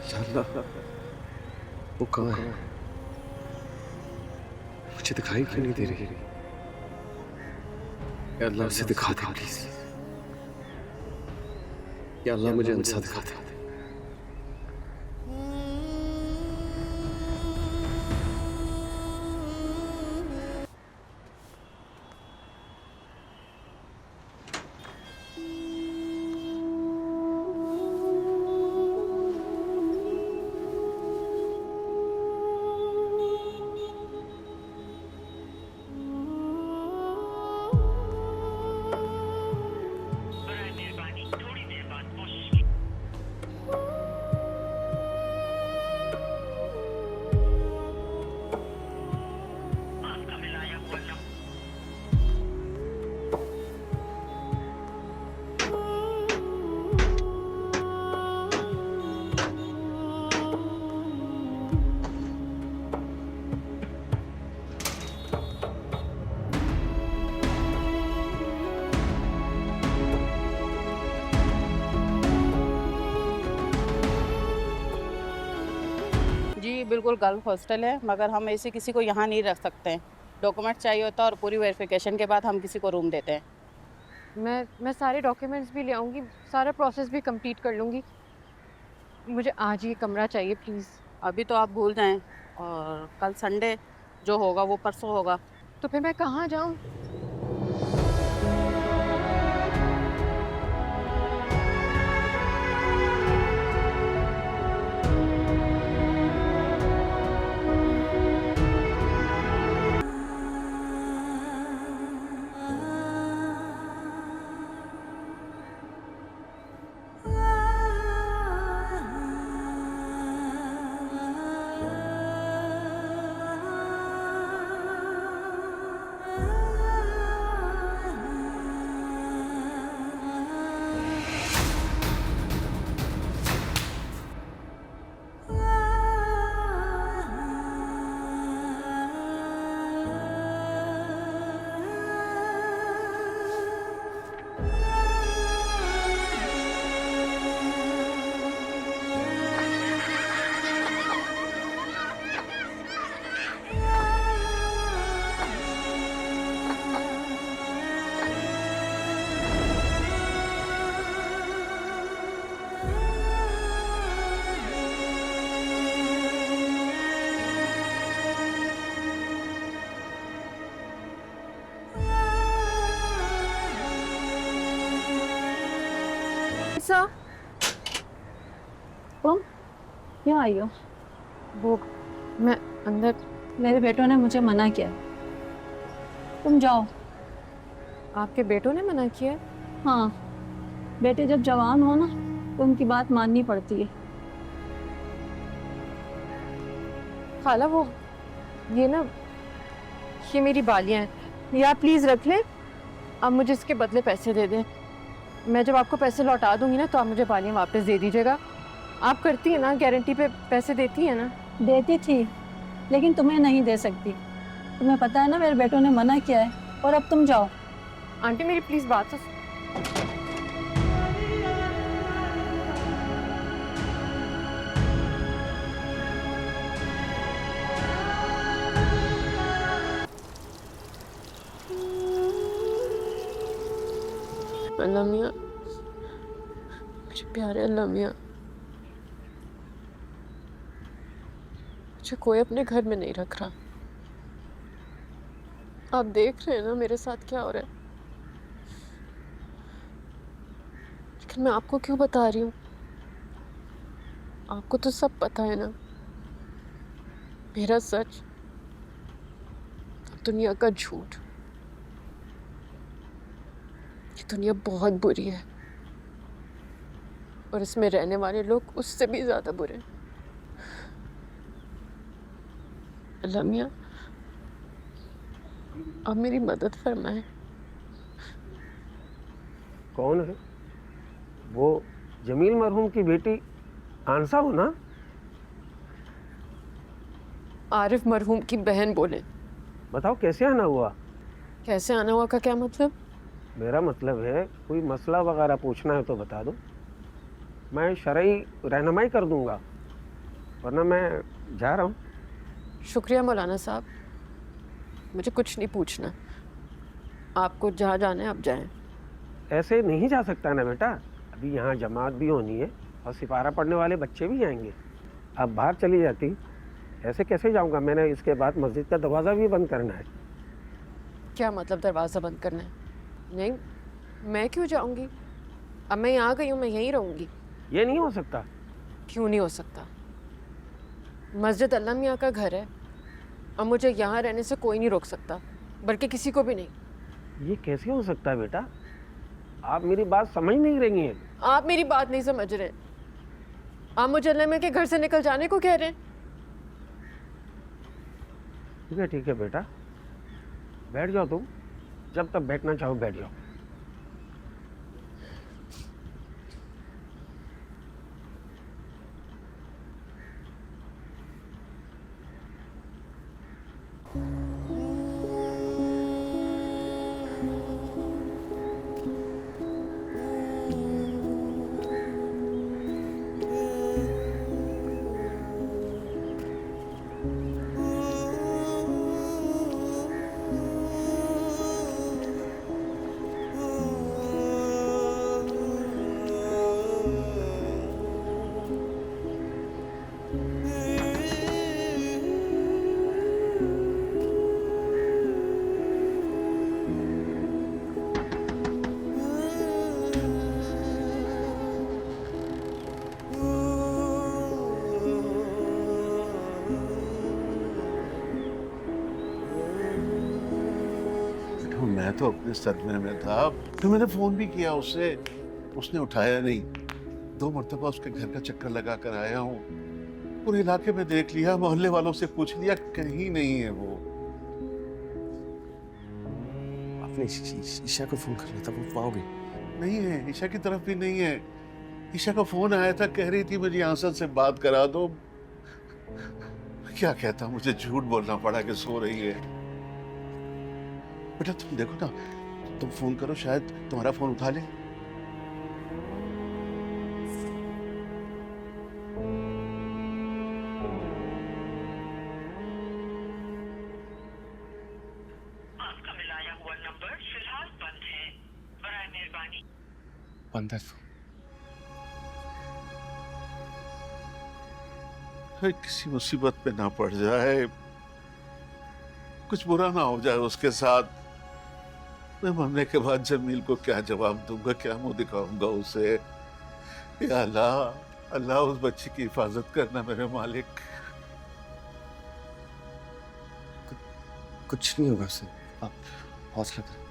या अल्लाह, वो कहाँ है? मुझे दिखाई क्यों नहीं दे रही? या अल्लाह उसे दिखा दे प्लीज। या अल्लाह मुझे अंसा दिखा दे। जी बिल्कुल गर्ल्स हॉस्टल है, मगर हम ऐसे किसी को यहाँ नहीं रख सकते हैं। डॉक्यूमेंट चाहिए होता है और पूरी वेरिफिकेशन के बाद हम किसी को रूम देते हैं। मैं सारे डॉक्यूमेंट्स भी ले आऊँगी, सारा प्रोसेस भी कंप्लीट कर लूँगी। मुझे आज ये कमरा चाहिए प्लीज़। अभी तो आप भूल जाएं, और कल संडे जो होगा वो परसों होगा। तो फिर मैं कहाँ जाऊँ? सा तुम क्यों आई हो? वो मैं अंदर। मेरे बेटों ने मुझे मना किया, तुम जाओ। आपके बेटों ने मना किया है? हाँ, बेटे जब जवान हो ना तो उनकी बात माननी पड़ती है। खाला वो ये मेरी बालियाँ हैं, ये आप प्लीज़ रख लें। आप मुझे इसके बदले पैसे दे दें। मैं जब आपको पैसे लौटा दूंगी ना तो आप मुझे बालियाँ वापस दे दीजिएगा। आप करती हैं ना, गारंटी पे पैसे देती हैं ना? देती थी, लेकिन तुम्हें नहीं दे सकती। तुम्हें पता है ना मेरे बेटों ने मना किया है, और अब तुम जाओ। आंटी मेरी प्लीज़ बात तो अल्लाह मियाँ, मेरे प्यारे अल्लाह मियाँ, मुझे कोई अपने घर में नहीं रख रहा। आप देख रहे हैं ना मेरे साथ क्या हो रहा है। लेकिन मैं आपको क्यों बता रही हूँ? आपको तो सब पता है ना, मेरा सच, दुनिया का झूठ। ये दुनिया बहुत बुरी है और इसमें रहने वाले लोग उससे भी ज्यादा बुरे हैं। अल्लाह मियाँ, आप मेरी मदद फरमाएं। कौन है वो? जमील मरहूम की बेटी आंसा हो ना? आरिफ मरहूम की बहन बोले। बताओ कैसे आना हुआ? कैसे आना हुआ का क्या मतलब? मेरा मतलब है कोई मसला वगैरह पूछना है तो बता दो, मैं शरई रहनुमाई कर दूंगा। वरना मैं जा रहा हूँ। शुक्रिया मौलाना साहब, मुझे कुछ नहीं पूछना। आपको जहाँ जाना है आप जाएं। ऐसे नहीं जा सकता ना बेटा, अभी यहाँ जमात भी होनी है और सिपारा पढ़ने वाले बच्चे भी आएंगे। अब बाहर चली जाती, ऐसे कैसे जाऊँगा? मैंने इसके बाद मस्जिद का दरवाज़ा भी बंद करना है। क्या मतलब दरवाज़ा बंद करना है? नहीं, मैं क्यों जाऊँगी? अब मैं यहाँ गई हूँ, मैं यहीं रहूँगी। ये नहीं हो सकता। क्यों नहीं हो सकता? मस्जिद अल्लाह मियाँ का घर है और मुझे यहाँ रहने से कोई नहीं रोक सकता, बल्कि किसी को भी नहीं। ये कैसे हो सकता है बेटा? आप मेरी बात समझ नहीं रही हैं। आप मेरी बात नहीं समझ रहे। आप मुझे अल्लाह मियाँ के घर से निकल जाने को कह रहे हैं। ठीक है बेटा, बैठ जाओ तुम, जब तक बैठना चाहो बैठ जाओ। मैं तो अपने सदमे में था, फिर मैंने फोन भी किया उससे, उसने उठाया नहीं। 2 मरतबा उसके घर का चक्कर लगा कर आया हूँ, पूरे इलाके में देख लिया, मोहल्ले वालों से पूछ लिया, कहीं नहीं है वो। आपने ईशा को फोन कर लिया था, वो पाओगे? नहीं है, ईशा की तरफ भी नहीं है। ईशा का फोन आया था, कह रही थी मुझे आंसर से बात करा दो। क्या कहता, मुझे झूठ बोलना पड़ा कि सो रही है। बेटा तुम देखो ना, तुम फोन करो, शायद तुम्हारा फोन उठा ले। आपका मिलाया हुआ नंबर फिलहाल बंद है, बराए मेहरबानी। बंद है? किसी मुसीबत पे ना पड़ जाए, कुछ बुरा ना हो जाए उसके साथ। मैं मरने के बाद जमील को क्या जवाब दूंगा, क्या मुंह दिखाऊंगा उसे? या अल्लाह, अल्लाह उस बच्ची की हिफाजत करना मेरे मालिक। कुछ नहीं होगा उसे, आप हौसला करें।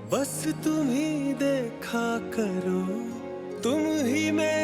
बस तुम ही देखा करो, तुम ही मेरे